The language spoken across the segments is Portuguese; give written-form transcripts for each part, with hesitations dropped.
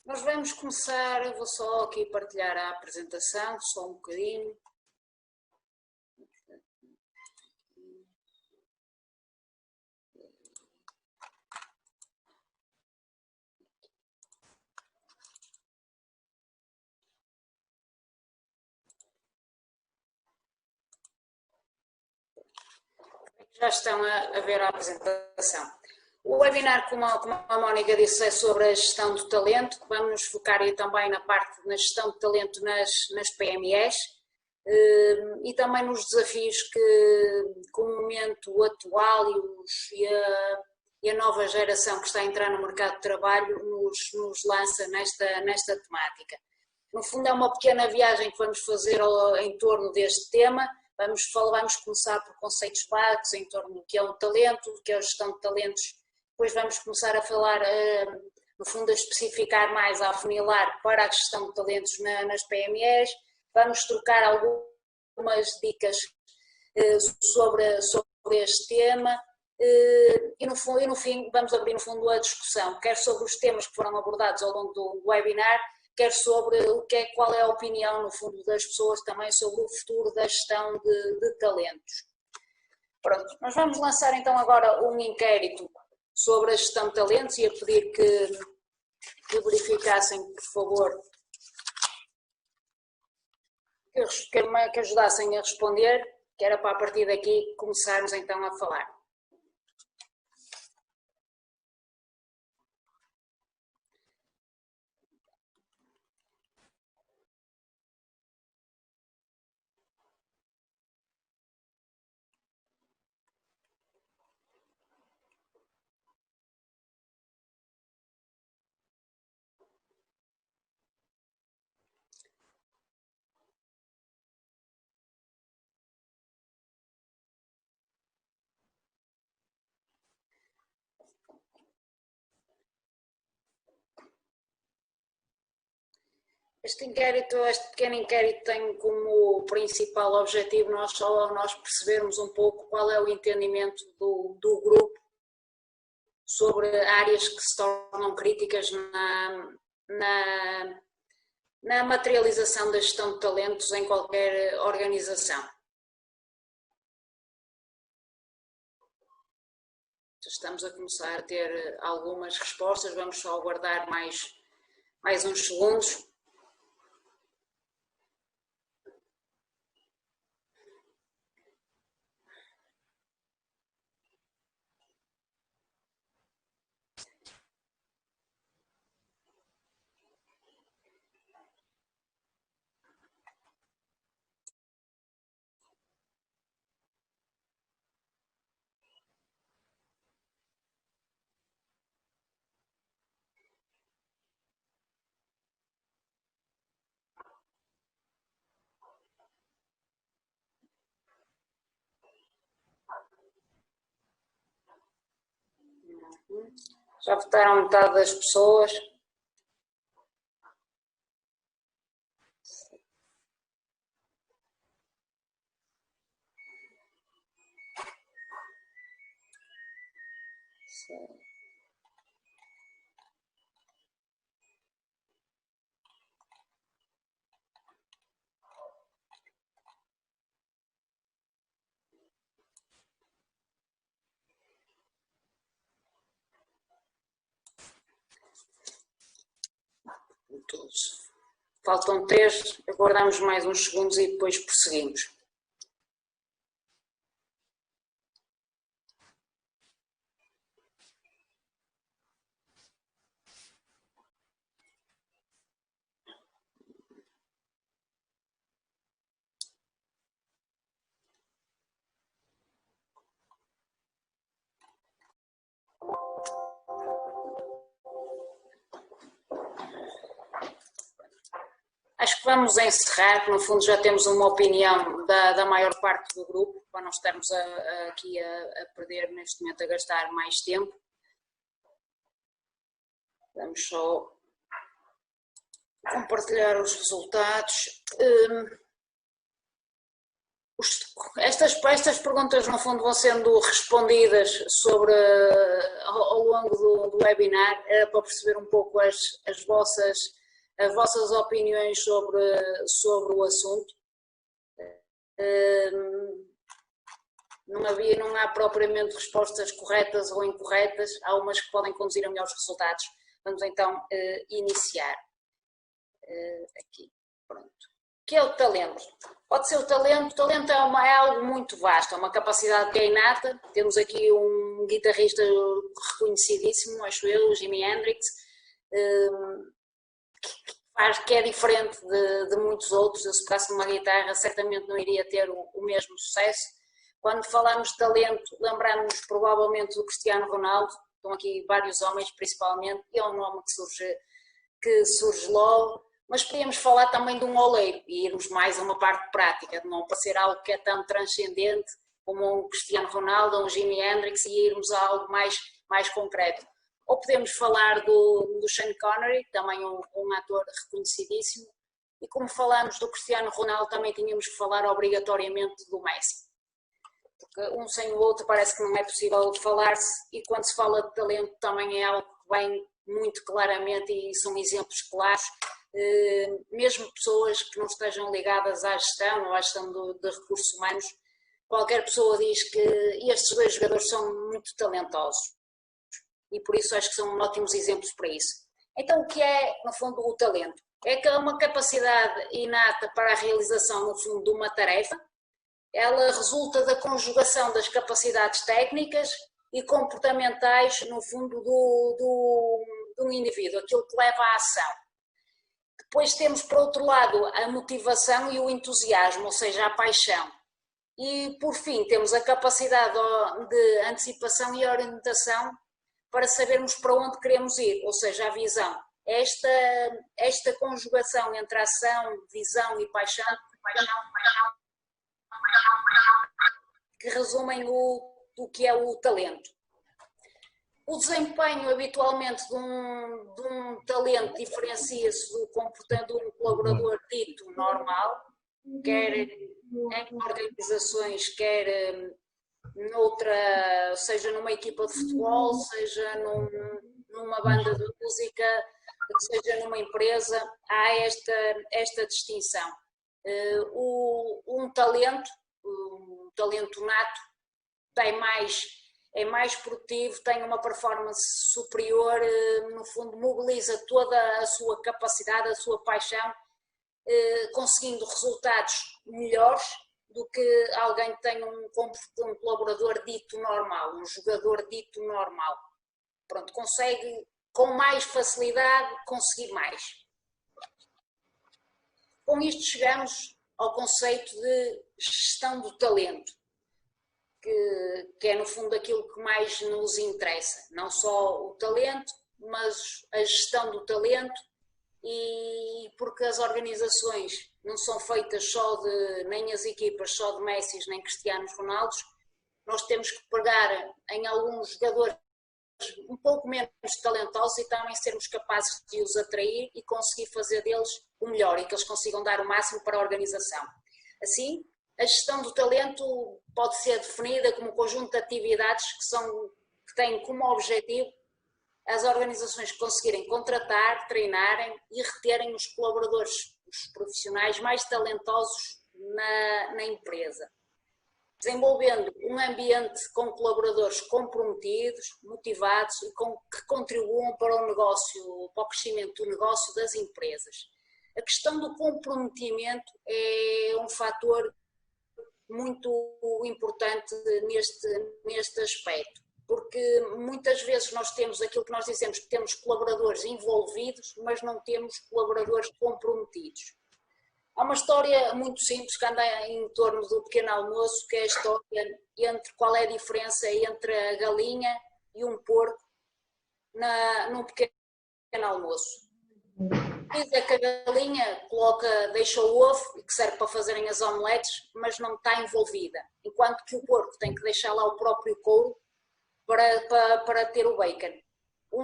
Nós vamos começar, eu vou só aqui partilhar a apresentação, só um bocadinho. Já estão a ver a apresentação. O webinar, como a Mónica disse, é sobre a gestão do talento. Vamos nos focar aí também na gestão de talento nas PMEs e também nos desafios que o momento atual e a nova geração que está a entrar no mercado de trabalho nos lança nesta temática. No fundo é uma pequena viagem que vamos fazer em torno deste tema. Vamos começar por conceitos básicos em torno do que é o talento, do que é a gestão de talentos. Depois vamos começar a falar, no fundo, a especificar mais, a afunilar para a gestão de talentos nas PMEs. Vamos trocar algumas dicas sobre este tema e no fim vamos abrir no fundo a discussão, quer sobre os temas que foram abordados ao longo do webinar, quer sobre qual é a opinião, no fundo, das pessoas também sobre o futuro da gestão de talentos. Pronto, nós vamos lançar então agora um inquérito sobre a gestão de talentos e a pedir que verificassem, por favor, que ajudassem a responder, que era para a partir daqui começarmos então a falar. Este pequeno inquérito tem como principal objetivo nós percebermos um pouco qual é o entendimento do grupo sobre áreas que se tornam críticas na materialização da gestão de talentos em qualquer organização. Estamos a começar a ter algumas respostas, vamos só aguardar mais uns segundos. Já votaram metade das pessoas. Todos. Faltam 3, aguardamos mais uns segundos e depois prosseguimos. Acho que vamos encerrar, no fundo já temos uma opinião da maior parte do grupo, para não estarmos aqui a perder neste momento, a gastar mais tempo. Vamos só compartilhar os resultados. Estas perguntas, no fundo, vão sendo respondidas ao longo do webinar, para perceber um pouco as vossas opiniões sobre o assunto. Não há propriamente respostas corretas ou incorretas, há umas que podem conduzir a melhores resultados. Vamos então iniciar. Aqui, pronto. O que é o talento? Pode ser o talento. O talento é algo muito vasto, é uma capacidade que é inata. Temos aqui um guitarrista reconhecidíssimo, acho eu, Jimi Hendrix, que é diferente de muitos outros. Eu, se tocasse numa guitarra, certamente não iria ter o mesmo sucesso. Quando falamos de talento, lembramos provavelmente do Cristiano Ronaldo. Estão aqui vários homens, principalmente, é um nome que surge logo. Mas podíamos falar também de um oleiro e irmos mais a uma parte prática, de não parecer algo que é tão transcendente como um Cristiano Ronaldo ou um Jimi Hendrix e irmos a algo mais concreto. Ou podemos falar do Sean Connery, também um ator reconhecidíssimo, e como falamos do Cristiano Ronaldo, também tínhamos que falar obrigatoriamente do Messi. Porque um sem o outro parece que não é possível falar-se, e quando se fala de talento também é algo que vem muito claramente e são exemplos claros. Mesmo pessoas que não estejam ligadas à gestão ou à gestão de recursos humanos, qualquer pessoa diz que estes dois jogadores são muito talentosos e por isso acho que são ótimos exemplos para isso. Então o que é, no fundo, o talento? É uma capacidade inata para a realização, no fundo, de uma tarefa. Ela resulta da conjugação das capacidades técnicas e comportamentais, no fundo, do indivíduo, aquilo que leva à ação. Depois temos, por outro lado, a motivação e o entusiasmo, ou seja, a paixão. E, por fim, temos a capacidade de antecipação e orientação para sabermos para onde queremos ir, ou seja, a visão. Esta conjugação entre ação, visão e paixão que resumem o que é o talento. O desempenho, habitualmente, de um talento diferencia-se do comportamento de um colaborador dito normal, quer em organizações, quer seja numa equipa de futebol, seja numa banda de música, seja numa empresa, há esta distinção. Um talento nato é mais produtivo, tem uma performance superior, no fundo mobiliza toda a sua capacidade, a sua paixão, conseguindo resultados melhores do que alguém que tem um colaborador dito normal, um jogador dito normal. Pronto, consegue com mais facilidade conseguir mais. Com isto chegamos ao conceito de gestão do talento, que é no fundo aquilo que mais nos interessa, não só o talento, mas a gestão do talento, e porque as organizações não são feitas nem as equipas só de Messi nem Cristianos Ronaldos, nós temos que pegar em alguns jogadores um pouco menos talentosos e também sermos capazes de os atrair e conseguir fazer deles o melhor e que eles consigam dar o máximo para a organização. Assim, a gestão do talento pode ser definida como um conjunto de atividades que têm como objetivo as organizações conseguirem contratar, treinarem e reterem os colaboradores, os profissionais mais talentosos na empresa, desenvolvendo um ambiente com colaboradores comprometidos, motivados e que contribuam para o crescimento do negócio das empresas. A questão do comprometimento é um fator muito importante neste aspecto, porque muitas vezes nós temos aquilo que nós dizemos, que temos colaboradores envolvidos, mas não temos colaboradores comprometidos. Há uma história muito simples que anda em torno do pequeno almoço, que é a história entre qual é a diferença entre a galinha e um porco num pequeno almoço. Diz é que a galinha deixa o ovo, que serve para fazerem as omeletes, mas não está envolvida, enquanto que o porco tem que deixar lá o próprio couro para ter o bacon. O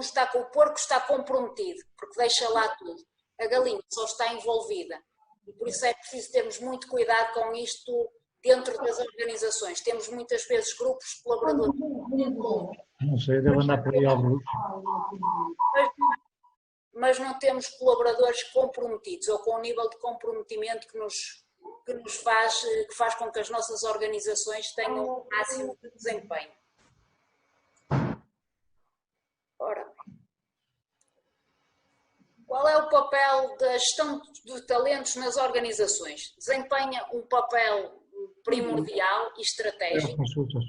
porco está comprometido, porque deixa lá tudo. A galinha só está envolvida. E por isso é preciso termos muito cuidado com isto dentro das organizações. Temos muitas vezes grupos de colaboradores, Não sei, deve andar por aí ao grupo. mas não temos colaboradores comprometidos ou com um nível de comprometimento que faz com que as nossas organizações tenham o máximo de desempenho. Ora, qual é o papel da gestão de talentos nas organizações? Desempenha um papel primordial e estratégico. Consultas.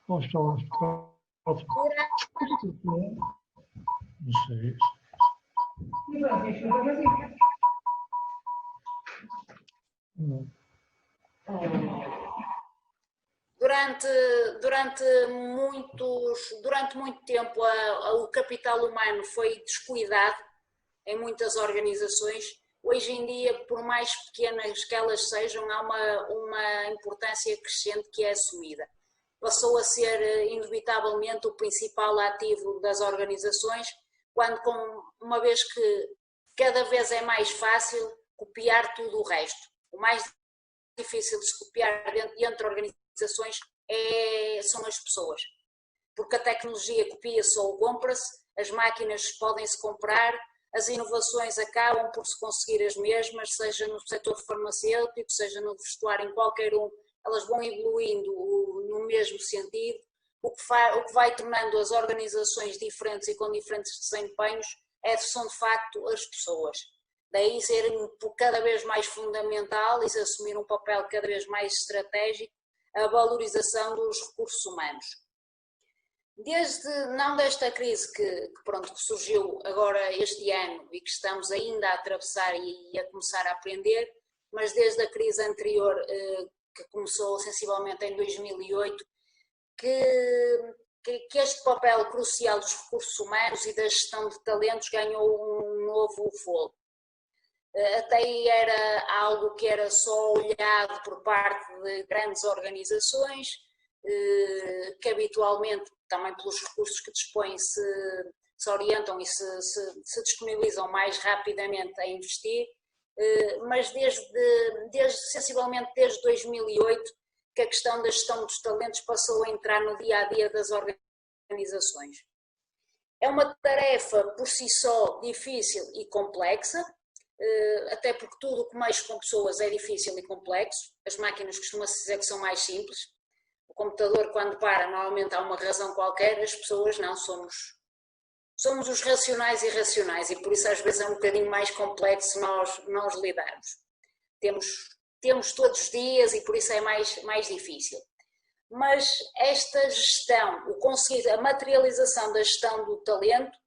Não sei. Durante muito tempo o capital humano foi descuidado em muitas organizações. Hoje em dia, por mais pequenas que elas sejam, há uma importância crescente que é assumida. Passou a ser indubitavelmente o principal ativo das organizações, uma vez que cada vez é mais fácil copiar tudo o resto. O mais difícil de se copiar entre organizações são as pessoas, porque a tecnologia copia-se ou compra-se, as máquinas podem-se comprar, as inovações acabam por se conseguir as mesmas, seja no setor farmacêutico, seja no vestuário, em qualquer um, elas vão evoluindo no mesmo sentido, o que vai tornando as organizações diferentes e com diferentes desempenhos são de facto as pessoas. Daí serem cada vez mais fundamental e se assumir um papel cada vez mais estratégico a valorização dos recursos humanos. Não desta crise que surgiu agora este ano e que estamos ainda a atravessar e a começar a aprender, mas desde a crise anterior, que começou sensivelmente em 2008, que este papel crucial dos recursos humanos e da gestão de talentos ganhou um novo fôlego. Até aí era algo que era só olhado por parte de grandes organizações, que habitualmente, também pelos recursos que dispõem, se orientam e se disponibilizam mais rapidamente a investir, mas sensivelmente desde 2008 que a questão da gestão dos talentos passou a entrar no dia-a-dia das organizações. É uma tarefa por si só difícil e complexa, até porque tudo o que mexe com pessoas é difícil e complexo. As máquinas costuma-se dizer que são mais simples. O computador, quando para, normalmente há uma razão qualquer, as pessoas não, somos os racionais e irracionais e por isso às vezes é um bocadinho mais complexo nós lidarmos. Temos todos os dias e por isso é mais difícil. Mas esta gestão, a materialização da gestão do talento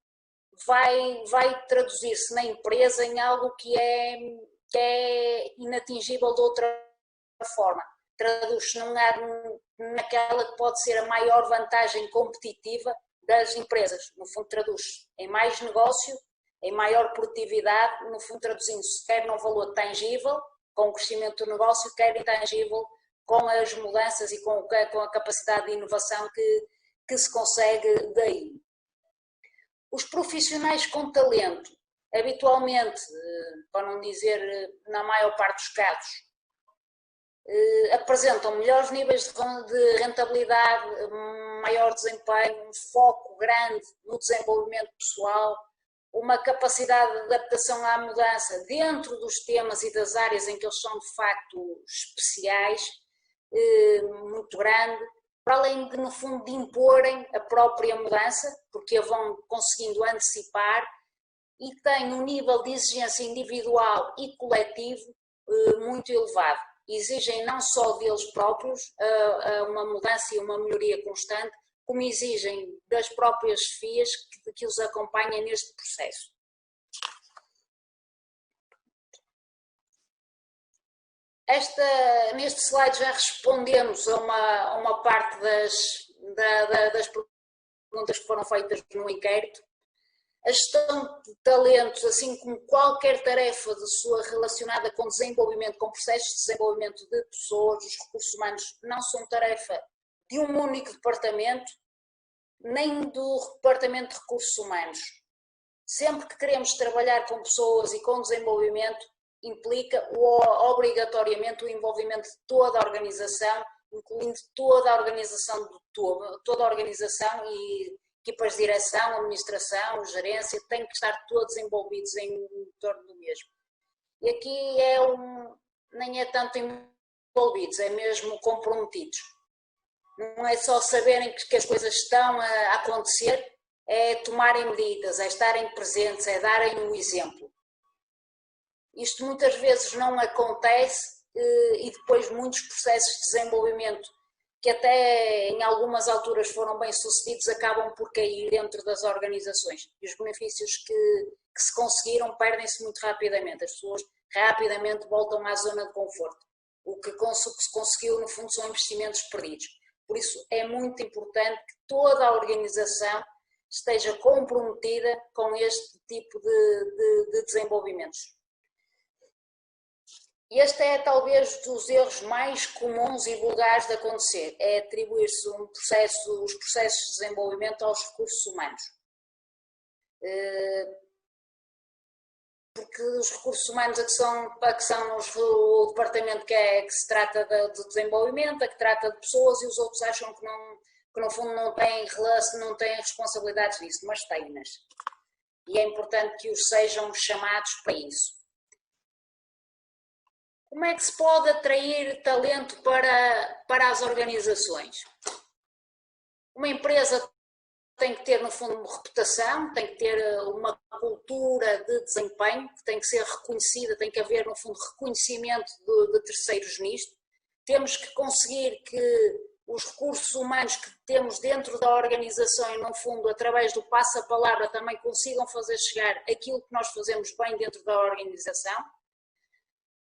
vai traduzir-se na empresa em algo que é inatingível de outra forma. Traduz-se naquela que pode ser a maior vantagem competitiva das empresas. No fundo, traduz-se em mais negócio, em maior produtividade, no fundo, traduzindo-se quer num valor tangível, com o crescimento do negócio, quer intangível, com as mudanças e com a capacidade de inovação que se consegue daí. Os profissionais com talento, habitualmente, para não dizer na maior parte dos casos, apresentam melhores níveis de rentabilidade, maior desempenho, um foco grande no desenvolvimento pessoal, uma capacidade de adaptação à mudança dentro dos temas e das áreas em que eles são de facto especiais, muito grande, para além de, no fundo, de imporem a própria mudança, porque a vão conseguindo antecipar, e têm um nível de exigência individual e coletivo muito elevado. Exigem não só deles próprios uma mudança e uma melhoria constante, como exigem das próprias chefias que os acompanhem neste processo. Neste slide já respondemos a uma parte das perguntas que foram feitas no inquérito. A gestão de talentos, assim como qualquer tarefa relacionada com desenvolvimento, com processos de desenvolvimento de pessoas, os recursos humanos, não são tarefa de um único departamento, nem do departamento de recursos humanos. Sempre que queremos trabalhar com pessoas e com desenvolvimento, implica obrigatoriamente o envolvimento de toda a organização, incluindo toda a organização do todo, toda a organização e equipas de direção, administração, gerência, têm que estar todos envolvidos em torno do mesmo. E aqui nem é tanto envolvidos, é mesmo comprometidos. Não é só saberem que as coisas estão a acontecer, é tomarem medidas, é estarem presentes, é darem um exemplo. Isto muitas vezes não acontece e depois muitos processos de desenvolvimento que até em algumas alturas foram bem sucedidos acabam por cair dentro das organizações e os benefícios que se conseguiram perdem-se muito rapidamente, as pessoas rapidamente voltam à zona de conforto. O que se conseguiu no fundo são investimentos perdidos, por isso é muito importante que toda a organização esteja comprometida com este tipo de desenvolvimentos. Este é talvez dos erros mais comuns e vulgares de acontecer, é atribuir-se os processos de desenvolvimento aos recursos humanos. Porque os recursos humanos que são o departamento que se trata de desenvolvimento, que trata de pessoas, e os outros acham que no fundo não têm responsabilidades disso, mas têm-nas. E é importante que os sejam chamados para isso. Como é que se pode atrair talento para as organizações? Uma empresa tem que ter, no fundo, uma reputação, tem que ter uma cultura de desempenho, que tem que ser reconhecida, tem que haver, no fundo, reconhecimento de terceiros nisto. Temos que conseguir que os recursos humanos que temos dentro da organização, no fundo, através do passo-a-palavra, também consigam fazer chegar aquilo que nós fazemos bem dentro da organização.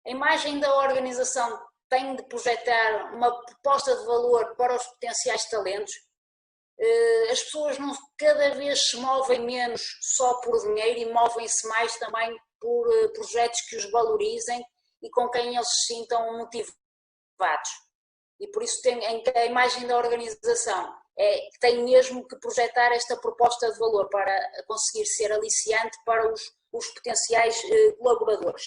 A imagem da organização tem de projetar uma proposta de valor para os potenciais talentos. As pessoas cada vez se movem menos só por dinheiro e movem-se mais também por projetos que os valorizem e com quem eles se sintam motivados. E por isso a imagem da organização tem mesmo que projetar esta proposta de valor para conseguir ser aliciante para os potenciais colaboradores.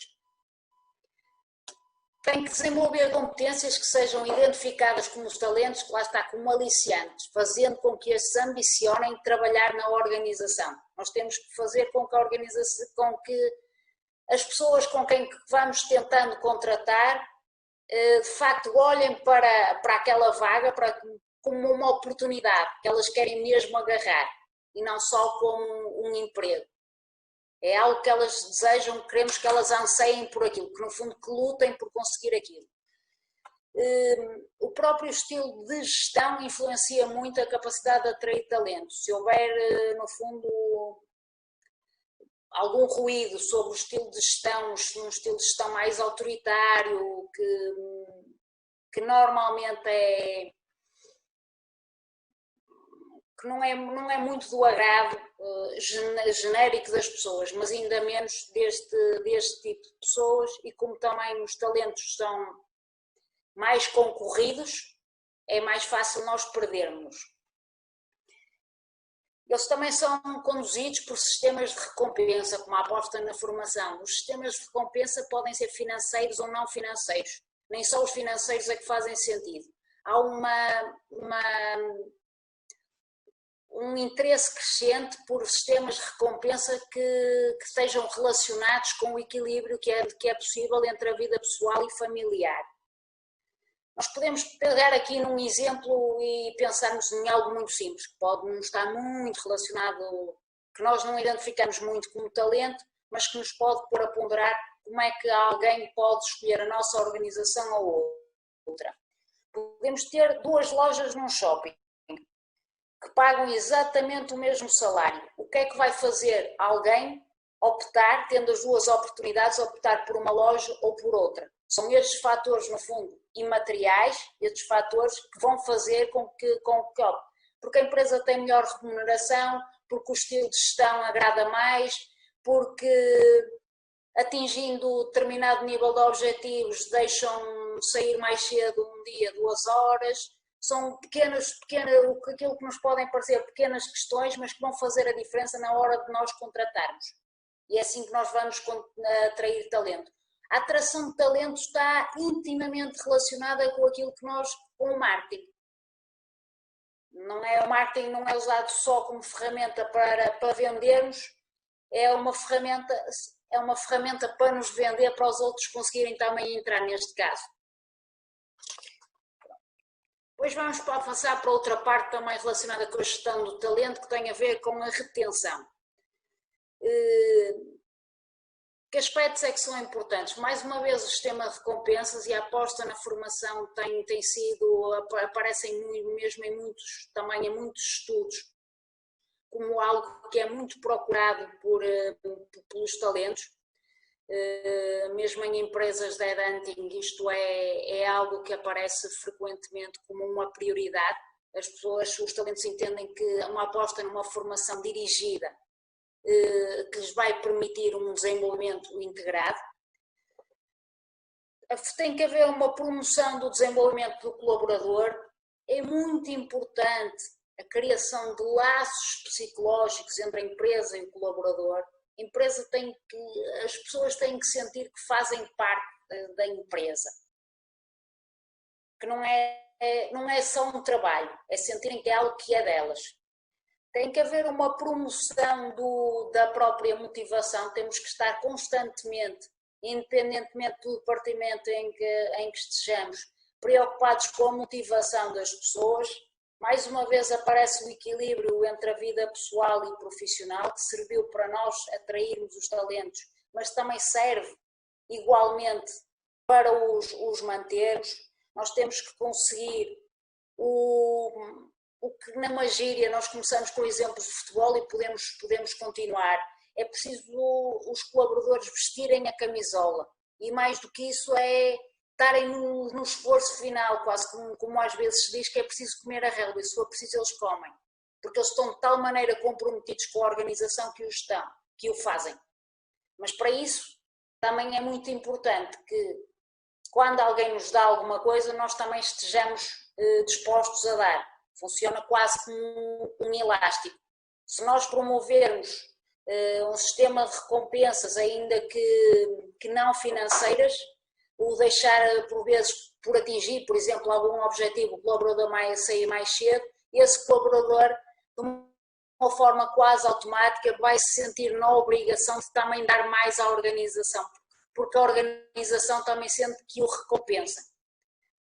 Tem que desenvolver competências que sejam identificadas como os talentos, que lá está, como aliciantes, fazendo com que estes ambicionem trabalhar na organização. Nós temos que fazer com que as pessoas com quem vamos tentando contratar, de facto, olhem para aquela vaga como uma oportunidade, que elas querem mesmo agarrar, e não só como um emprego. É algo que elas desejam, queremos que elas anseiem por aquilo, que no fundo que lutem por conseguir aquilo. O próprio estilo de gestão influencia muito a capacidade de atrair talento. Se houver, no fundo, algum ruído sobre o estilo de gestão, um estilo de gestão mais autoritário, que normalmente que não é muito do agrado genérico das pessoas, mas ainda menos deste tipo de pessoas, e como também os talentos são mais concorridos, é mais fácil nós perdermos. Eles também são conduzidos por sistemas de recompensa, como a aposta na formação. Os sistemas de recompensa podem ser financeiros ou não financeiros, nem só os financeiros é que fazem sentido. Há um interesse crescente por sistemas de recompensa que estejam relacionados com o equilíbrio que é possível entre a vida pessoal e familiar. Nós podemos pegar aqui num exemplo e pensarmos em algo muito simples, que pode não estar muito relacionado, que nós não identificamos muito como talento, mas que nos pode pôr a ponderar como é que alguém pode escolher a nossa organização ou outra. Podemos ter duas lojas num shopping que pagam exatamente o mesmo salário. O que é que vai fazer alguém optar, tendo as duas oportunidades, optar por uma loja ou por outra? São estes fatores, no fundo, imateriais, estes fatores que vão fazer com que opte. Porque a empresa tem melhor remuneração, porque o estilo de gestão agrada mais, porque atingindo determinado nível de objetivos deixam sair mais cedo um dia, 2 horas. São aquilo que nos podem parecer pequenas questões, mas que vão fazer a diferença na hora de nós contratarmos. E é assim que nós vamos atrair talento. A atração de talento está intimamente relacionada com aquilo que com o marketing. Não é, o marketing não é usado só como ferramenta para vendermos, é uma ferramenta para nos vender, para os outros conseguirem também entrar neste caso. Depois vamos passar para outra parte também relacionada com a gestão do talento, que tem a ver com a retenção. Que aspectos é que são importantes? Mais uma vez, o sistema de recompensas e a aposta na formação tem sido, aparecem mesmo em muitos estudos, como algo que é muito procurado pelos talentos. Mesmo em empresas de headhunting, isto é algo que aparece frequentemente como uma prioridade. Os talentos entendem que uma aposta numa formação dirigida que lhes vai permitir um desenvolvimento integrado. Tem que haver uma promoção do desenvolvimento do colaborador. É muito importante a criação de laços psicológicos entre a empresa e o colaborador. As pessoas têm que sentir que fazem parte da empresa, que não é só um trabalho, é sentirem que é algo que é delas. Tem que haver uma promoção da própria motivação, temos que estar constantemente, independentemente do departamento em que estejamos, preocupados com a motivação das pessoas. Mais uma vez aparece o equilíbrio entre a vida pessoal e profissional, que serviu para nós atrairmos os talentos, mas também serve igualmente para os mantermos. Nós temos que conseguir o que na gíria nós começamos com exemplos de futebol e podemos continuar. É preciso os colaboradores vestirem a camisola e mais do que isso é estarem no esforço final, quase como às vezes se diz que é preciso comer a relva, e se for preciso eles comem, porque eles estão de tal maneira comprometidos com a organização que o fazem. Mas para isso também é muito importante que quando alguém nos dá alguma coisa, nós também estejamos dispostos a dar. Funciona quase como um elástico. Se nós promovermos um sistema de recompensas, ainda que não financeiras, o deixar por vezes por atingir, por exemplo, algum objetivo, o colaborador sair mais cedo, esse colaborador, de uma forma quase automática, vai se sentir na obrigação de também dar mais à organização, porque a organização também sente que o recompensa.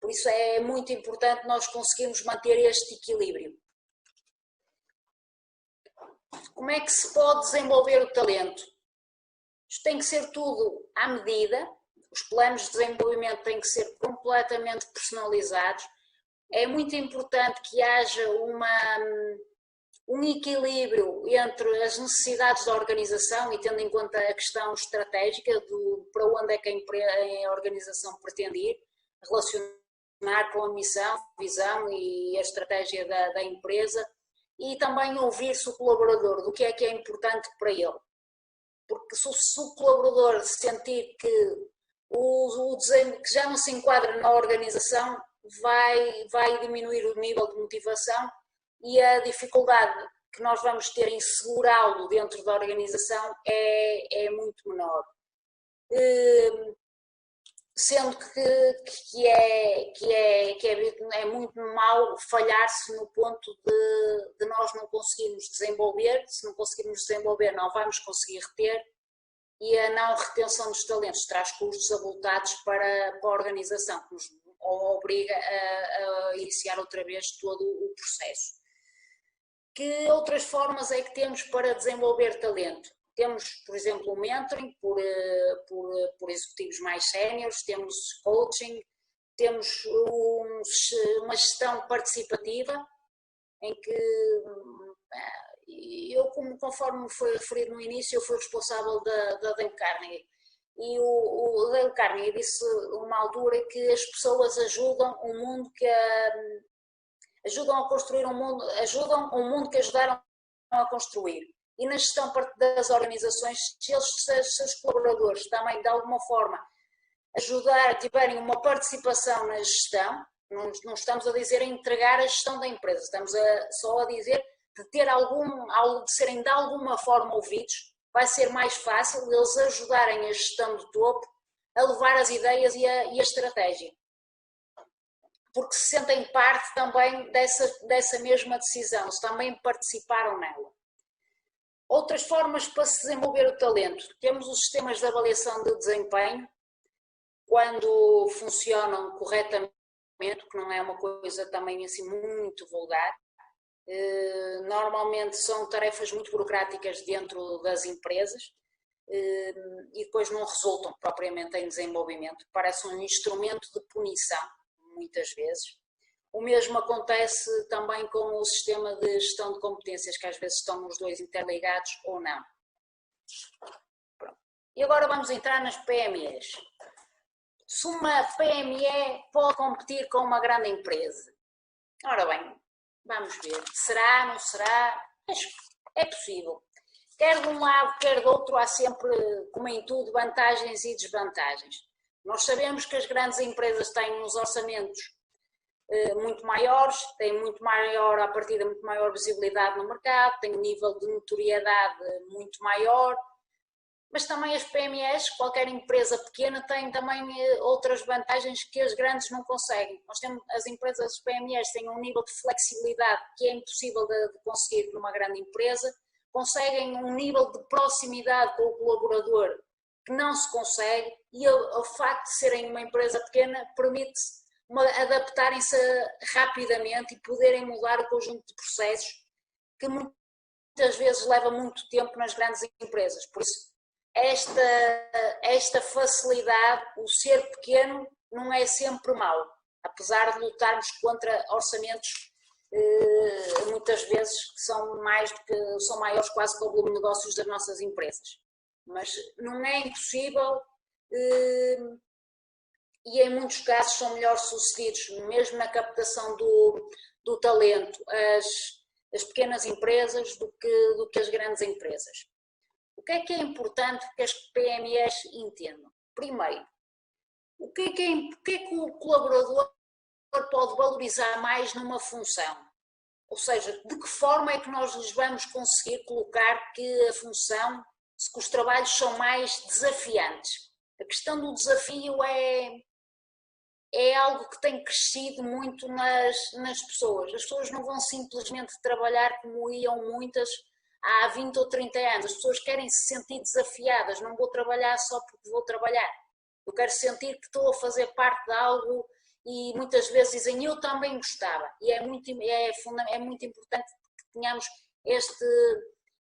Por isso é muito importante nós conseguirmos manter este equilíbrio. Como é que se pode desenvolver o talento? Isto tem que ser tudo à medida, os planos de desenvolvimento têm que ser completamente personalizados. É muito importante que haja um equilíbrio entre as necessidades da organização e tendo em conta a questão estratégica para onde é que a organização pretende ir, relacionar com a missão, visão e a estratégia da empresa, e também ouvir-se o colaborador, do que é importante para ele. Porque se o colaborador sentir que que já não se enquadra na organização, vai diminuir o nível de motivação e a dificuldade que nós vamos ter em segurá-lo dentro da organização é muito menor. Sendo que é muito mau falhar-se no ponto de nós não conseguirmos desenvolver. Se não conseguirmos desenvolver, não vamos conseguir reter, e a não retenção dos talentos traz custos avultados para a organização, que nos obriga a iniciar outra vez todo o processo. Que outras formas é que temos para desenvolver talento? Temos, por exemplo, o mentoring por executivos mais séniores, temos coaching, temos uma gestão participativa, em que eu, conforme foi referido no início, eu fui responsável da Dale Carnegie. E o Dale Carnegie disse uma altura que as pessoas ajudam um mundo ajudam a construir um mundo, ajudam um mundo que ajudaram a construir. E na gestão das organizações, se os seus colaboradores também de alguma forma tiverem uma participação na gestão, não estamos a dizer entregar a gestão da empresa, estamos só a dizer de ter de serem de alguma forma ouvidos, vai ser mais fácil eles ajudarem a gestão do topo a levar as ideias e a estratégia, porque se sentem parte também dessa mesma decisão, se também participaram nela. Outras formas para se desenvolver o talento. Temos os sistemas de avaliação de desempenho, quando funcionam corretamente, que não é uma coisa também assim muito vulgar. Normalmente são tarefas muito burocráticas dentro das empresas e depois não resultam propriamente em desenvolvimento, parece um instrumento de punição, muitas vezes. O mesmo acontece também com o sistema de gestão de competências, que às vezes estão os dois interligados ou não. Pronto. E agora vamos entrar nas PMEs. Se uma PME pode competir com uma grande empresa? Ora bem, vamos ver. Será, não será? Acho que é possível. Quer de um lado, quer do outro, há sempre, como em tudo, vantagens e desvantagens. Nós sabemos que as grandes empresas têm uns orçamentos muito maiores, têm muito maior, à partida, muito maior visibilidade no mercado, têm um nível de notoriedade muito maior, mas também as PMEs, qualquer empresa pequena, tem também outras vantagens que as grandes não conseguem. Nós temos, as empresas, as PMEs têm um nível de flexibilidade que é impossível de conseguir numa grande empresa, conseguem um nível de proximidade com o colaborador que não se consegue, e o facto de serem uma empresa pequena permite adaptarem-se rapidamente e poderem mudar o conjunto de processos que muitas vezes leva muito tempo nas grandes empresas. Por isso, esta facilidade, o ser pequeno, não é sempre mau, apesar de lutarmos contra orçamentos muitas vezes que são maiores quase que o volume de negócios das nossas empresas. Mas não é impossível e em muitos casos são melhor sucedidos, mesmo na captação do talento, as pequenas empresas do que as grandes empresas. O que é importante que as PMEs entendam? Primeiro, o que é que o colaborador pode valorizar mais numa função? Ou seja, de que forma é que nós lhes vamos conseguir colocar que a função, que os trabalhos são mais desafiantes? A questão do desafio é algo que tem crescido muito nas pessoas. As pessoas não vão simplesmente trabalhar como iam muitas há 20 ou 30 anos. As pessoas querem se sentir desafiadas. Não vou trabalhar só porque vou trabalhar. Eu quero sentir que estou a fazer parte de algo e muitas vezes dizem eu também gostava. E é muito importante que tenhamos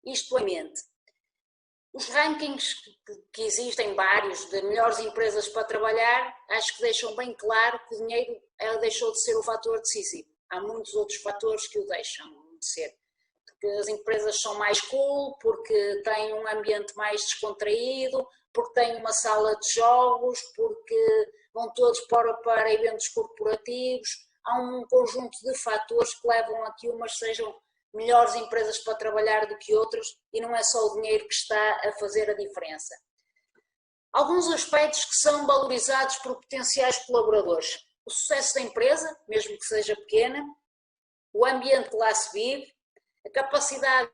isto em mente. Os rankings que existem vários de melhores empresas para trabalhar, acho que deixam bem claro que o dinheiro deixou de ser o fator decisivo. Há muitos outros fatores que o deixam de ser. Porque as empresas são mais cool, porque têm um ambiente mais descontraído, porque têm uma sala de jogos, porque vão todos para eventos corporativos. Há um conjunto de fatores que levam a que umas sejam melhores empresas para trabalhar do que outras e não é só o dinheiro que está a fazer a diferença. Alguns aspectos que são valorizados por potenciais colaboradores. O sucesso da empresa, mesmo que seja pequena, o ambiente que lá se vive, a capacidade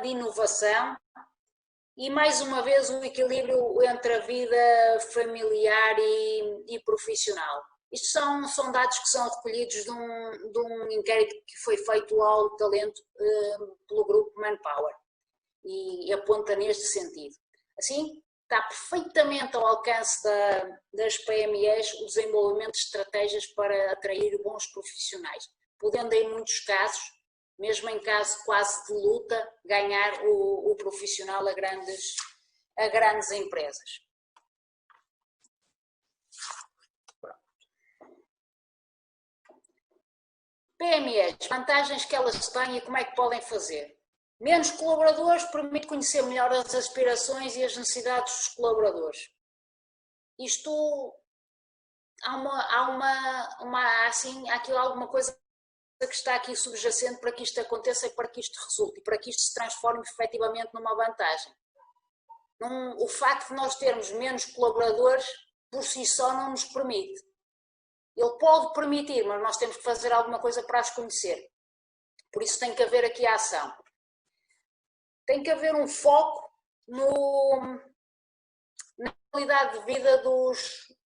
de inovação e, mais uma vez, o equilíbrio entre a vida familiar e profissional. Isto são dados que são recolhidos de um inquérito que foi feito ao talento pelo grupo Manpower e aponta neste sentido. Assim, está perfeitamente ao alcance das PMEs o desenvolvimento de estratégias para atrair bons profissionais, podendo em muitos casos, mesmo em caso quase de luta, ganhar o profissional a grandes empresas. PMEs, vantagens que elas têm e como é que podem fazer. Menos colaboradores permite conhecer melhor as aspirações e as necessidades dos colaboradores. Isto, há aqui alguma coisa que está aqui subjacente para que isto aconteça e para que isto resulte e para que isto se transforme efetivamente numa vantagem. O facto de nós termos menos colaboradores por si só não nos permite. Ele pode permitir, mas nós temos que fazer alguma coisa para as conhecer. Por isso tem que haver aqui a ação. Tem que haver um foco na qualidade de vida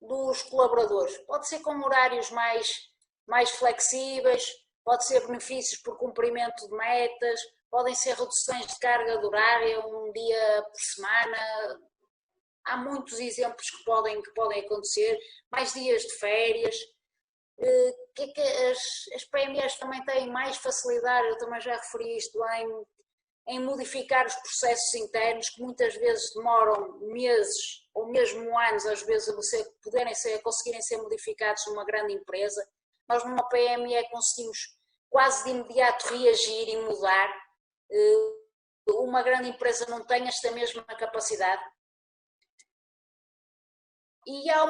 dos colaboradores. Pode ser com horários mais flexíveis, pode ser benefícios por cumprimento de metas, podem ser reduções de carga de horária, um dia por semana. Há muitos exemplos que podem acontecer, mais dias de férias. Que as PMEs também têm mais facilidade, eu também já referi isto, em modificar os processos internos, que muitas vezes demoram meses ou mesmo anos, às vezes, a conseguirem ser modificados numa grande empresa. Nós numa PME conseguimos quase de imediato reagir e mudar. Uma grande empresa não tem esta mesma capacidade. E há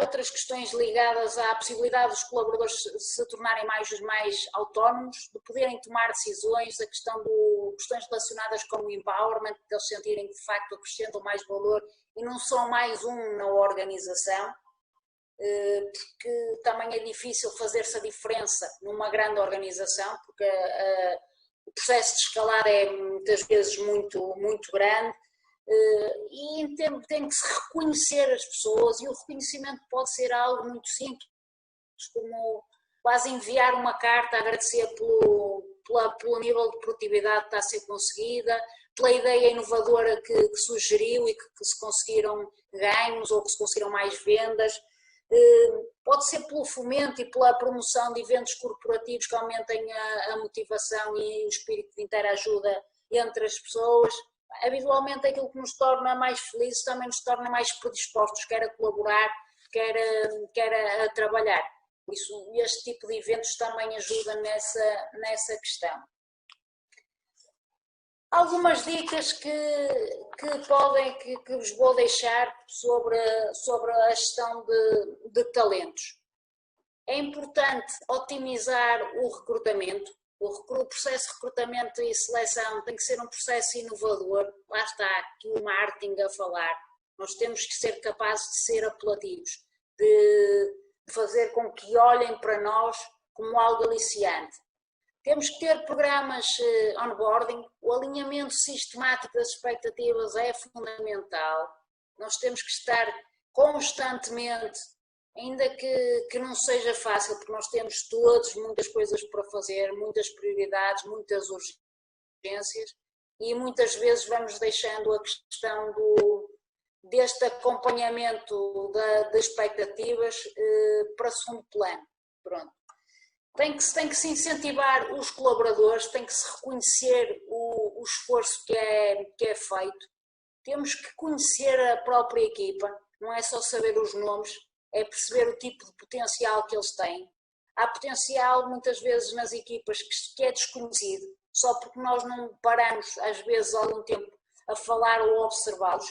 outras questões ligadas à possibilidade dos colaboradores se tornarem mais autónomos, de poderem tomar decisões, a questões relacionadas com o empowerment, de eles sentirem que de facto acrescentam mais valor e não são mais um na organização, porque também é difícil fazer-se a diferença numa grande organização, porque o processo de escalada é muitas vezes muito grande. E tem que se reconhecer as pessoas, e o reconhecimento pode ser algo muito simples, como quase enviar uma carta a agradecer pelo nível de produtividade que está a ser conseguida, pela ideia inovadora que sugeriu e que se conseguiram ganhos ou que se conseguiram mais vendas. Pode ser pelo fomento e pela promoção de eventos corporativos que aumentem a motivação e o espírito de interajuda entre as pessoas. Habitualmente aquilo que nos torna mais felizes também nos torna mais predispostos, quer a colaborar, quer a trabalhar. Por isso, este tipo de eventos também ajuda nessa questão. Algumas dicas que vos vou deixar sobre a gestão de talentos. É importante otimizar o recrutamento. O processo de recrutamento e seleção tem que ser um processo inovador. Lá está aqui o marketing a falar. Nós temos que ser capazes de ser apelativos, de fazer com que olhem para nós como algo aliciante. Temos que ter programas onboarding. O alinhamento sistemático das expectativas é fundamental. Nós temos que estar constantemente, ainda que não seja fácil, porque nós temos todos muitas coisas para fazer, muitas prioridades, muitas urgências, e muitas vezes vamos deixando a questão deste acompanhamento das expectativas para segundo plano. Pronto. Tem que se incentivar os colaboradores, tem que se reconhecer o esforço que é feito. Temos que conhecer a própria equipa, não é só saber os nomes, é perceber o tipo de potencial que eles têm. Há potencial muitas vezes nas equipas que é desconhecido, só porque nós não paramos às vezes algum tempo a falar ou a observá-los.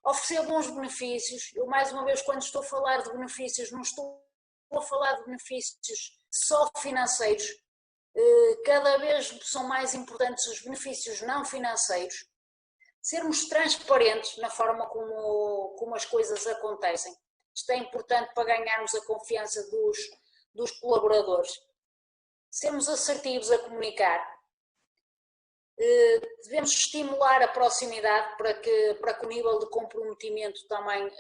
Oferecer bons benefícios. Eu mais uma vez, quando estou a falar de benefícios, não estou a falar de benefícios só financeiros. Cada vez são mais importantes os benefícios não financeiros. Sermos transparentes na forma como as coisas acontecem. Isto é importante para ganharmos a confiança dos colaboradores. Sermos assertivos a comunicar. Devemos estimular a proximidade para que o nível de comprometimento também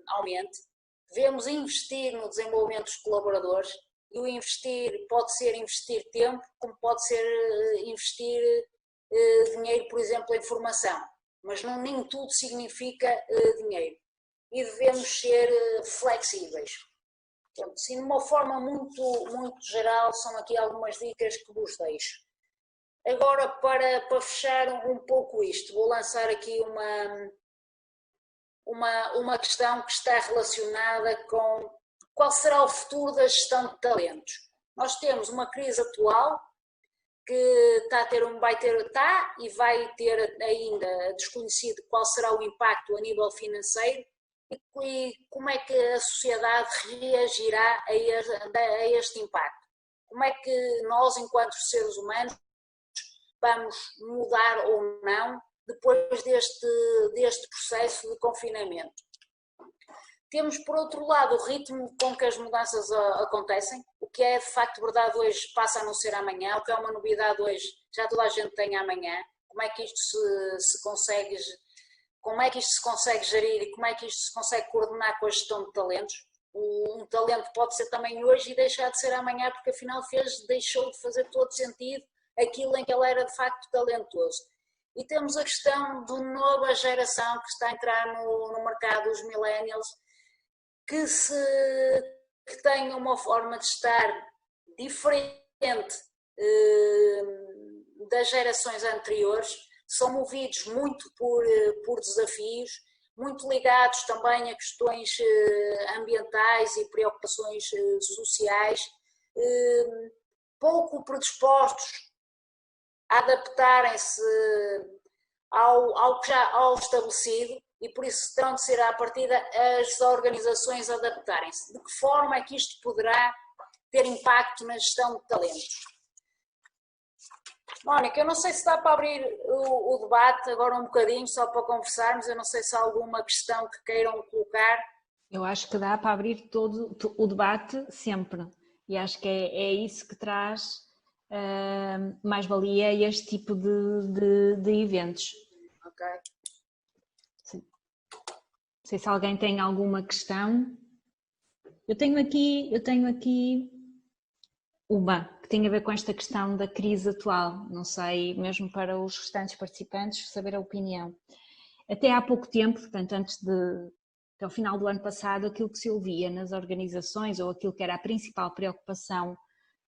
aumente. Devemos investir no desenvolvimento dos colaboradores, e o investir pode ser investir tempo, como pode ser investir dinheiro, por exemplo, em formação, mas nem tudo significa dinheiro. E devemos ser flexíveis. Portanto, assim, de uma forma muito geral, são aqui algumas dicas que vos deixo. Agora, para fechar um pouco isto, vou lançar aqui uma questão que está relacionada com qual será o futuro da gestão de talentos. Nós temos uma crise atual que vai ter ainda desconhecido qual será o impacto a nível financeiro e como é que a sociedade reagirá a este impacto. Como é que nós, enquanto seres humanos, vamos mudar ou não depois deste processo de confinamento. Temos, por outro lado, o ritmo com que as mudanças acontecem, o que é de facto verdade hoje passa a não ser amanhã, o que é uma novidade hoje já toda a gente tem amanhã. Como é que isto se consegue como é que isto se consegue gerir e como é que isto se consegue coordenar com a gestão de talentos. Um talento pode ser também hoje e deixar de ser amanhã, porque afinal deixou de fazer todo sentido aquilo em que ele era de facto talentoso. E temos a questão de nova geração que está a entrar no mercado, os millennials, que têm uma forma de estar diferente das gerações anteriores, são movidos muito por desafios, muito ligados também a questões ambientais e preocupações sociais, pouco predispostos a adaptarem-se ao estabelecido, e por isso terão de ser à partida as organizações a adaptarem-se. De que forma é que isto poderá ter impacto na gestão de talentos? Mónica, eu não sei se dá para abrir o debate agora um bocadinho, só para conversarmos, eu não sei se há alguma questão que queiram colocar. Eu acho que dá para abrir todo o debate sempre, e acho que é isso que traz mais-valia a este tipo de eventos. Ok. Sim. Não sei se alguém tem alguma questão. Eu tenho aqui uma que tem a ver com esta questão da crise atual, não sei, mesmo para os restantes participantes, saber a opinião. Até há pouco tempo, portanto, até o final do ano passado, aquilo que se ouvia nas organizações, ou aquilo que era a principal preocupação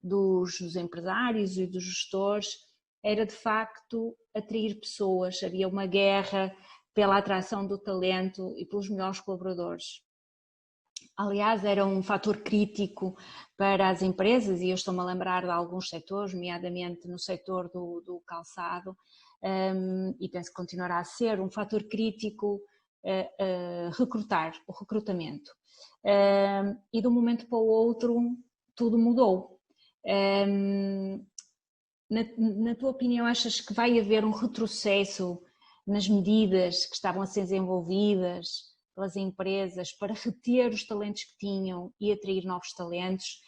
dos empresários e dos gestores, era de facto atrair pessoas, havia uma guerra pela atração do talento e pelos melhores colaboradores. Aliás, era um fator crítico para as empresas, e eu estou-me a lembrar de alguns setores, nomeadamente no setor do calçado, e penso que continuará a ser um fator crítico o recrutamento. E de um momento para o outro tudo mudou. Na tua opinião, achas que vai haver um retrocesso nas medidas que estavam a ser desenvolvidas pelas empresas para reter os talentos que tinham e atrair novos talentos?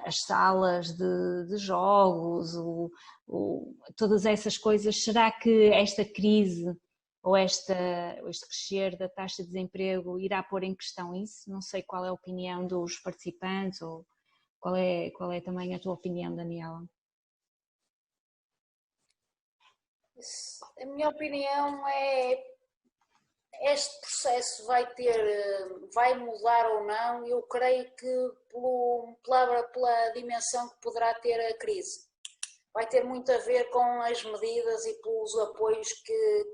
As salas de jogos, todas essas coisas, será que esta crise ou este crescer da taxa de desemprego irá pôr em questão isso? Não sei qual é a opinião dos participantes, ou qual é também a tua opinião, Daniela? A minha opinião é este processo vai mudar ou não. Eu creio que pela dimensão que poderá ter a crise. Vai ter muito a ver com as medidas e pelos apoios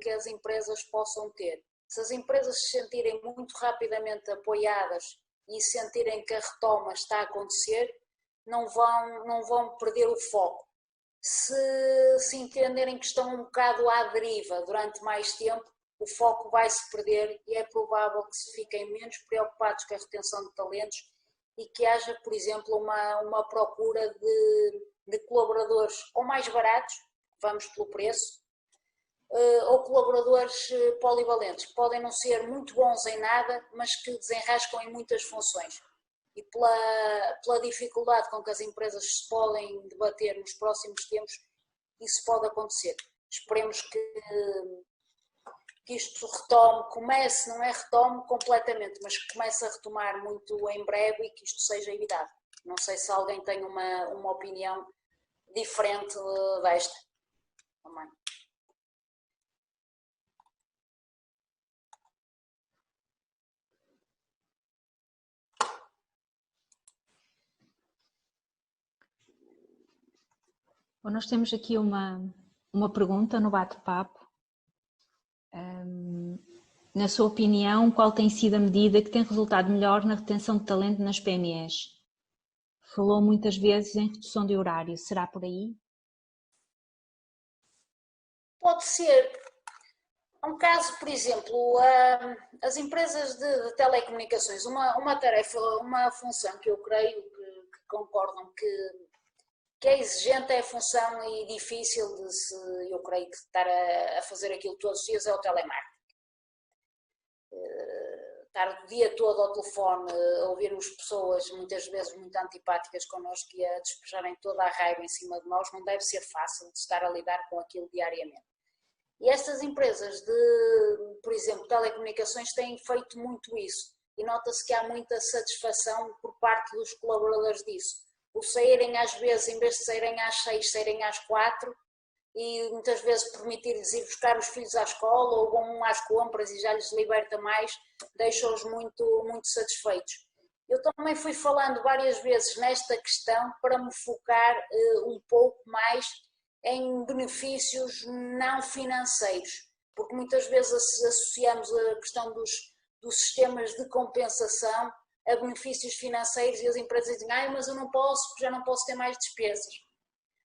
que as empresas possam ter. Se as empresas se sentirem muito rapidamente apoiadas e sentirem que a retoma está a acontecer, não vão perder o foco. Se entenderem que estão um bocado à deriva durante mais tempo, o foco vai se perder e é provável que se fiquem menos preocupados com a retenção de talentos e que haja, por exemplo, uma procura de colaboradores ou mais baratos, vamos pelo preço, ou colaboradores polivalentes, que podem não ser muito bons em nada, mas que desenrascam em muitas funções. E pela dificuldade com que as empresas se podem debater nos próximos tempos, isso pode acontecer. Esperemos que isto comece, não é retome completamente, mas que comece a retomar muito em breve e que isto seja evitado. Não sei se alguém tem uma opinião diferente desta também. Bom, nós temos aqui uma pergunta no bate-papo. Na sua opinião, qual tem sido a medida que tem resultado melhor na retenção de talento nas PMEs? Falou muitas vezes em redução de horário, será por aí? Pode ser. Um caso, por exemplo, as empresas de telecomunicações, uma tarefa, uma função que eu creio que concordam que é exigente, é a função e difícil eu creio que estar a fazer aquilo todos os dias é o telemarketing. Estar o dia todo ao telefone a ouvirmos pessoas muitas vezes muito antipáticas connosco e a despejarem toda a raiva em cima de nós, não deve ser fácil de estar a lidar com aquilo diariamente. E estas empresas de, por exemplo, telecomunicações têm feito muito isso e nota-se que há muita satisfação por parte dos colaboradores disso. O saírem às vezes, em vez de saírem às 6, saírem às 4 e muitas vezes permitir-lhes ir buscar os filhos à escola ou vão às compras e já lhes liberta mais, deixa-os muito, muito satisfeitos. Eu também fui falando várias vezes nesta questão para me focar um pouco mais em benefícios não financeiros, porque muitas vezes associamos a questão dos sistemas de compensação a benefícios financeiros e as empresas dizem, mas eu não posso, já não posso ter mais despesas.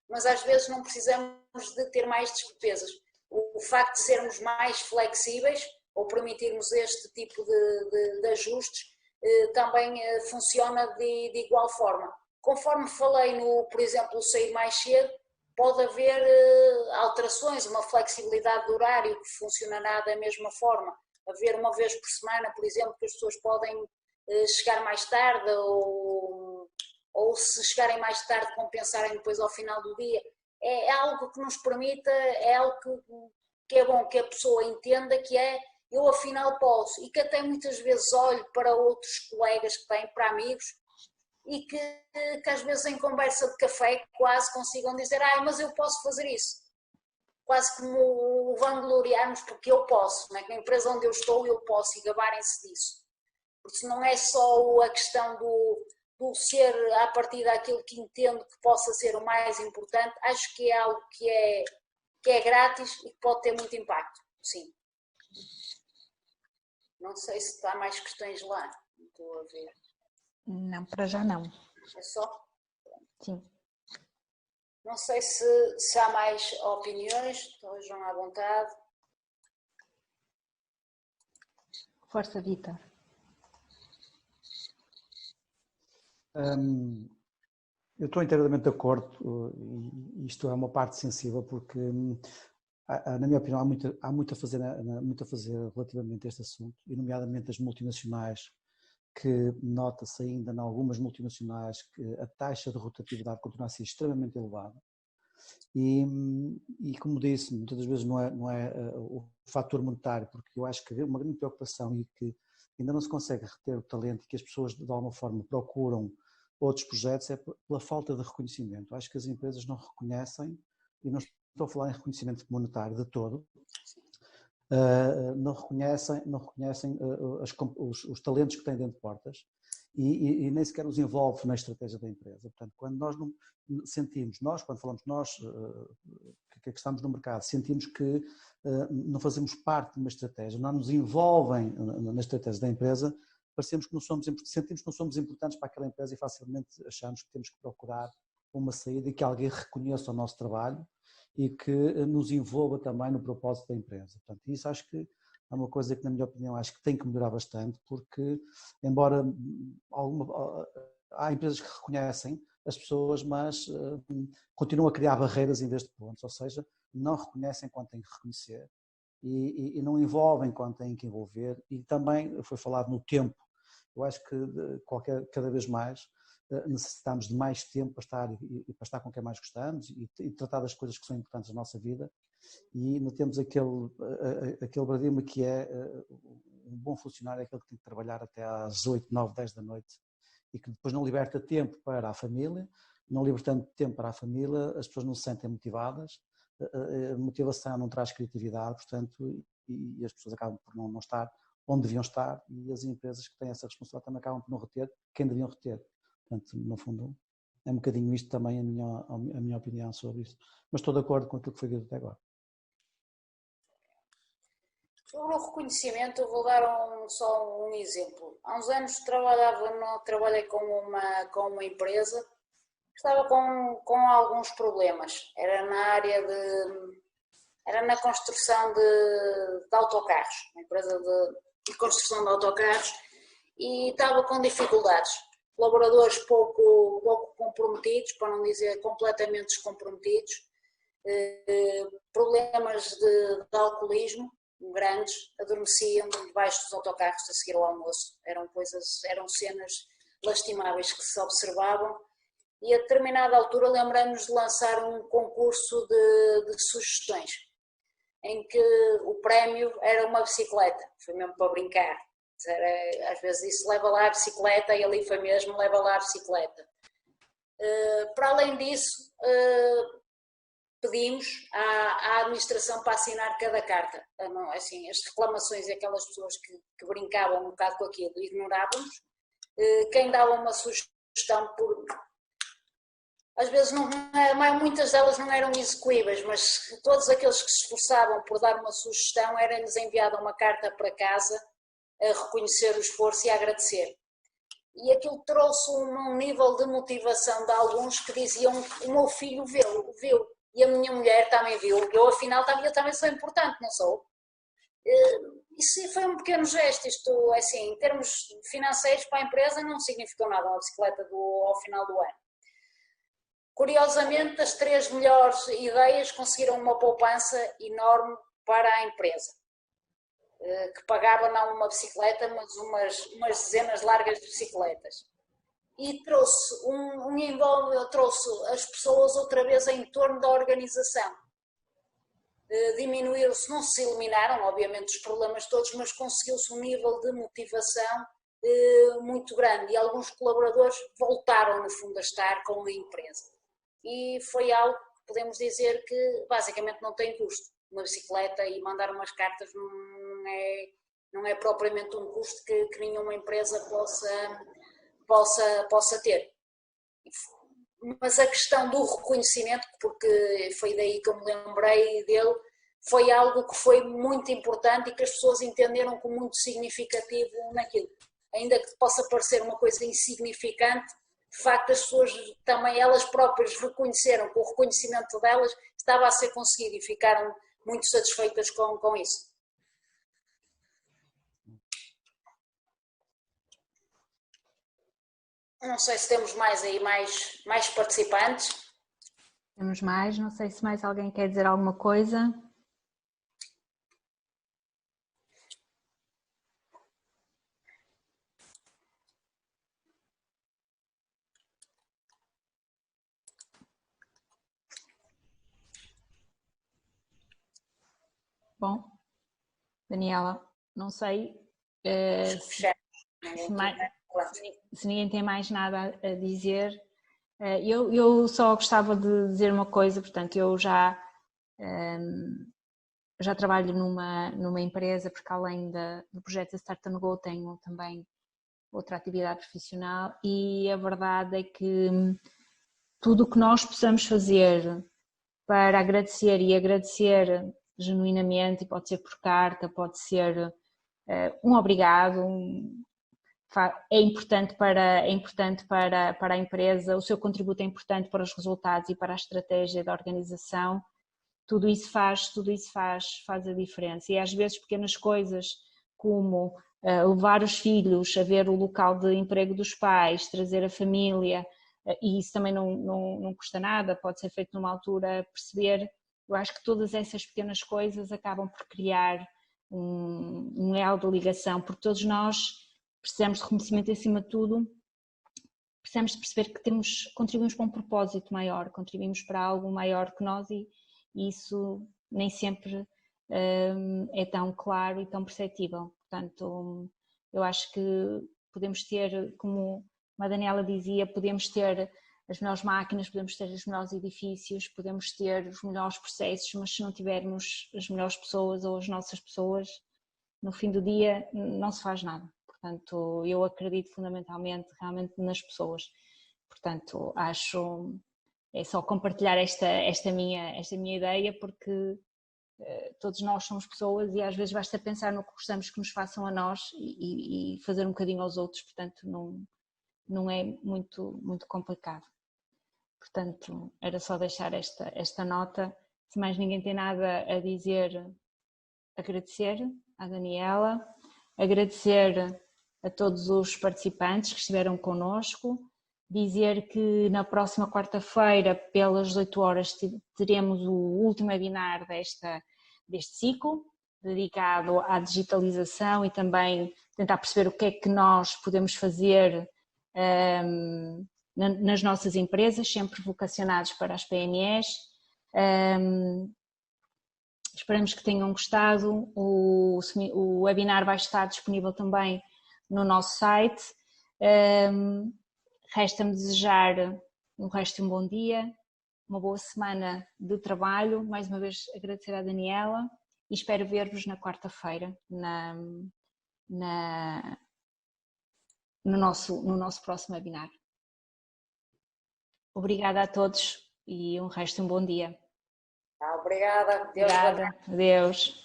Mas às vezes não precisamos de ter mais despesas. O facto de sermos mais flexíveis ou permitirmos este tipo de ajustes também funciona de igual forma. Conforme falei por exemplo, sair mais cedo, pode haver alterações, uma flexibilidade do horário que funcionará da mesma forma. Haver uma vez por semana, por exemplo, que as pessoas podem chegar mais tarde ou se chegarem mais tarde compensarem depois ao final do dia. É algo que nos permita, é algo que é bom que a pessoa entenda que eu afinal posso e que até muitas vezes olho para outros colegas que têm, para amigos, e que às vezes em conversa de café quase consigam dizer, mas eu posso fazer isso. Quase como vangloriarmos porque eu posso, não é? Na empresa onde eu estou eu posso e gabarem-se disso. Porque não é só a questão do ser a partir daquilo que entendo que possa ser o mais importante, acho que é algo que é grátis e que pode ter muito impacto, sim. Não sei se há mais questões lá, não estou a ver. Não, para já não. É só? Sim. Não sei se há mais opiniões, estejam à vontade. Força, Vitor. Eu estou inteiramente de acordo, e isto é uma parte sensível, porque, na minha opinião, há muito a fazer relativamente a este assunto, e nomeadamente as multinacionais, que nota-se ainda em algumas multinacionais que a taxa de rotatividade continua a ser extremamente elevada. E como disse, muitas das vezes não é o fator monetário, porque eu acho que uma grande preocupação e que ainda não se consegue reter o talento e que as pessoas de alguma forma procuram outros projetos é pela falta de reconhecimento. Acho que as empresas não reconhecem, e não estou a falar em reconhecimento monetário de todo, não reconhecem os talentos que têm dentro de portas e nem sequer os envolve na estratégia da empresa. Portanto, quando nós não sentimos, quando falamos nós que estamos no mercado, sentimos que não fazemos parte de uma estratégia, não nos envolvem na estratégia da empresa, sentimos que não somos importantes para aquela empresa e facilmente achamos que temos que procurar uma saída e que alguém reconheça o nosso trabalho e que nos envolva também no propósito da empresa. Portanto, isso acho que é uma coisa que, na minha opinião, acho que tem que melhorar bastante, porque, embora há empresas que reconhecem as pessoas, mas continuam a criar barreiras em vez de pontos, ou seja, não reconhecem quando têm que reconhecer e não envolvem quando têm que envolver, e também foi falado no tempo. Eu acho que cada vez mais necessitamos de mais tempo para estar com quem mais gostamos e tratar das coisas que são importantes na nossa vida, e não temos aquele paradigma que é um bom funcionário é aquele que tem que trabalhar até às 8, 9, 10 da noite e que depois não liberta tempo para a família. Não libertando tempo para a família, as pessoas não se sentem motivadas, a motivação não traz criatividade, portanto, e as pessoas acabam por não estar onde deviam estar, e as empresas que têm essa responsabilidade também acabam por não reter quem deviam reter. Portanto, no fundo, é um bocadinho isto também a minha opinião sobre isso. Mas estou de acordo com aquilo que foi dito até agora. Sobre o reconhecimento, eu vou dar só um exemplo. Há uns anos trabalhei com uma empresa que estava com alguns problemas. Era na construção de autocarros, uma empresa de construção de autocarros, e estava com dificuldades. Colaboradores pouco comprometidos, para não dizer completamente descomprometidos, problemas de alcoolismo grandes, adormeciam debaixo dos autocarros a seguir ao almoço. Eram cenas lastimáveis que se observavam, e a determinada altura lembramos de lançar um concurso de sugestões. em que o prémio era uma bicicleta, foi mesmo para brincar. Às vezes disse leva lá a bicicleta e ali foi mesmo leva lá a bicicleta. Para além disso, pedimos à administração para assinar cada carta. Assim, as reclamações e aquelas pessoas que brincavam um bocado com aquilo, ignorávamos. Quem dava uma sugestão, às vezes muitas delas não eram execuíveis, mas todos aqueles que se esforçavam por dar uma sugestão, era-lhes enviada uma carta para casa a reconhecer o esforço e a agradecer. E aquilo trouxe um nível de motivação de alguns que diziam: o meu filho viu, e a minha mulher também viu, eu afinal eu também sou importante, não sou? Isso foi um pequeno gesto, isto assim, em termos financeiros para a empresa não significou nada uma bicicleta ao final do ano. Curiosamente, as 3 melhores ideias conseguiram uma poupança enorme para a empresa, que pagava não uma bicicleta, mas umas dezenas largas de bicicletas. E trouxe trouxe as pessoas outra vez em torno da organização. Diminuíram-se, não se eliminaram, obviamente, os problemas todos, mas conseguiu-se um nível de motivação muito grande e alguns colaboradores voltaram, no fundo, a estar com a empresa. E foi algo que podemos dizer que basicamente não tem custo. Uma bicicleta e mandar umas cartas não é propriamente um custo que nenhuma empresa possa ter. Mas a questão do reconhecimento, porque foi daí que eu me lembrei dele, foi algo que foi muito importante e que as pessoas entenderam como muito significativo naquilo. Ainda que possa parecer uma coisa insignificante, de facto as pessoas também elas próprias reconheceram que o reconhecimento delas estava a ser conseguido e ficaram muito satisfeitas com isso. Não sei se temos mais participantes. Temos mais, não sei se mais alguém quer dizer alguma coisa. Bom, Daniela, não sei se ninguém tem mais nada a dizer. Eu só gostava de dizer uma coisa, portanto, eu já trabalho numa empresa, porque além do projeto da Start and Go tenho também outra atividade profissional e a verdade é que tudo o que nós possamos fazer para agradecer e agradecer genuinamente, e pode ser por carta, pode ser um obrigado, é importante para a empresa, o seu contributo é importante para os resultados e para a estratégia da organização. Tudo isso faz a diferença e às vezes pequenas coisas como levar os filhos a ver o local de emprego dos pais, trazer a família, e isso também não custa nada, pode ser feito numa altura, perceber. Eu acho que todas essas pequenas coisas acabam por criar um elo de ligação, porque todos nós precisamos de reconhecimento e, acima de tudo, precisamos de perceber que contribuímos para um propósito maior, contribuímos para algo maior que nós e isso nem sempre é tão claro e tão perceptível. Portanto, eu acho que podemos ter, como a Daniela dizia, podemos ter as melhores máquinas, podemos ter os melhores edifícios, podemos ter os melhores processos, mas se não tivermos as melhores pessoas ou as nossas pessoas, no fim do dia não se faz nada. Portanto, eu acredito fundamentalmente realmente nas pessoas. Portanto, acho é só compartilhar esta minha ideia, porque todos nós somos pessoas e às vezes basta pensar no que gostamos que nos façam a nós e fazer um bocadinho aos outros, portanto não é muito complicado. Portanto, era só deixar esta nota. Se mais ninguém tem nada a dizer, agradecer à Daniela, agradecer a todos os participantes que estiveram connosco, dizer que na próxima quarta-feira, pelas 18 horas, teremos o último webinar deste ciclo, dedicado à digitalização e também tentar perceber o que é que nós podemos fazer nas nossas empresas, sempre vocacionados para as PMEs. Esperamos que tenham gostado. O webinar vai estar disponível também no nosso site. Resta-me desejar o resto de um bom dia, uma boa semana de trabalho. Mais uma vez agradecer à Daniela e espero ver-vos na quarta-feira no nosso próximo webinar. Obrigada a todos e um resto de um bom dia. Obrigada. Obrigada. Adeus.